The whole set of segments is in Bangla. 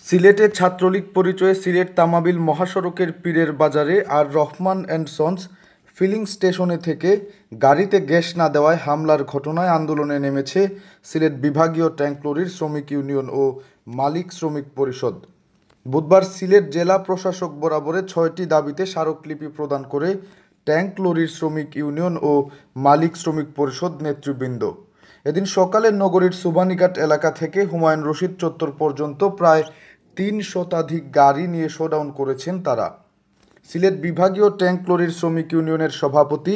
সিলেটে ছাত্রলীগ পরিচয়ে সিলেট তামাবিল মহাসড়কের পীরের বাজারে আর রহমান অ্যান্ড সন্স ফিলিং স্টেশনে থেকে গাড়িতে গ্যাস না দেওয়ায় হামলার ঘটনায় আন্দোলনে নেমেছে সিলেট বিভাগীয় ট্যাংক লরির শ্রমিক ইউনিয়ন ও মালিক শ্রমিক পরিষদ। বুধবার সিলেট জেলা প্রশাসক বরাবরে ৬টি দাবিতে স্মারকলিপি প্রদান করে ট্যাংক লরির শ্রমিক ইউনিয়ন ও মালিক শ্রমিক পরিষদ নেতৃবৃন্দ। এদিন সকালে নগরীর সুবানীঘাট এলাকা থেকে হুমায়ুন রশিদ চত্বর পর্যন্ত প্রায় ৩ শতাধিক গাড়ি নিয়ে শোডাউন করেছেন তারা। সিলেট বিভাগীয় ট্যাংক লরির শ্রমিক ইউনিয়নের সভাপতি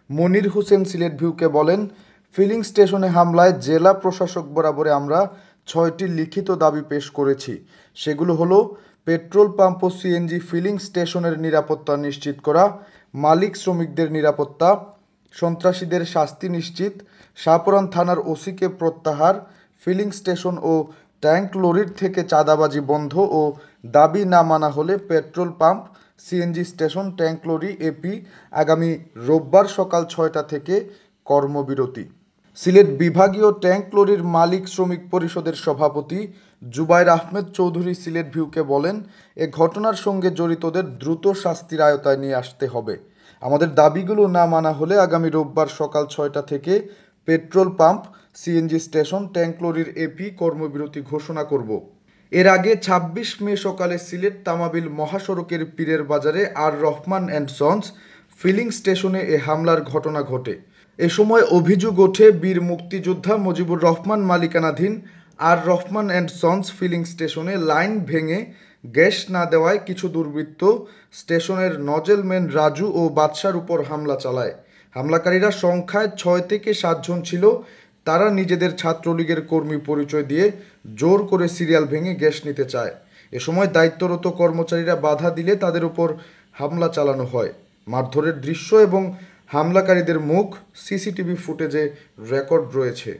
মনির হোসেন সিলেট ভিউকে বলেন, ফিলিং স্টেশনে হামলায় জেলা প্রশাসক বরাবরে আমরা ৬টি লিখিত দাবি পেশ করেছি। সেগুলো হলো পেট্রোল পাম্প ও সিএনজি ফিলিং স্টেশনের নিরাপত্তা নিশ্চিত করা, মালিক শ্রমিকদের নিরাপত্তা, সন্ত্রাসীদের শাস্তি নিশ্চিত, শাহপরান থানার ওসিকে প্রত্যাহার, ফিলিং স্টেশন ও ট্যাংক লরির থেকে চাঁদাবাজি বন্ধ ও দাবি না মানা হলে petrol pump, CNG station, tank lorry এপি আগামী রোববার সকাল ৬টা থেকে কর্মবিরতি। সিলেট বিভাগীয় ট্যাংক লরির মালিক শ্রমিক পরিষদের সভাপতি জুবায়ের আহমেদ চৌধুরী সিলেট ভিউকে বলেন, এ ঘটনার সঙ্গে জড়িতদের দ্রুত শাস্তির আওতায় নিয়ে আসতে হবে। আমাদের দাবিগুলো না মানা হলে আগামী রোববার সকাল ৬টা থেকে petrol pump, CNG station, tank লরির এপি কর্মবিরতি ঘোষণা করব। এর আগে ২৬ মে সকালে সিলেট তামাবিল মহাসড়কের পীরের বাজারে আর রহমান অ্যান্ড সন্স ফিলিং স্টেশনে এ হামলার ঘটনা ঘটে। এ সময় অভিযোগ ওঠে বীর মুক্তিযোদ্ধা মুজিবুর রহমান মালিকানাধীন আর রহমান অ্যান্ড সন্স ফিলিং স্টেশনে লাইন ভেঙে গ্যাস না দেওয়ায় কিছু দুর্বৃত্ত স্টেশনের নজেলম্যান রাজু ও বাদশার উপর হামলা চালায়। হামলাকারীরা সংখ্যায় ৬ থেকে ৭ জন ছিল। তারা নিজেদের ছাত্রলীগের কর্মী পরিচয় দিয়ে জোর করে সিরিয়াল ভেঙে গ্যাস নিতে চায়। এ সময় দায়িত্বরত কর্মচারীরা বাধা দিলে তাদের উপর হামলা চালানো হয়। মারধরের দৃশ্য এবং হামলাকারীদের মুখ সিসিটিভি ফুটেজে রেকর্ড রয়েছে।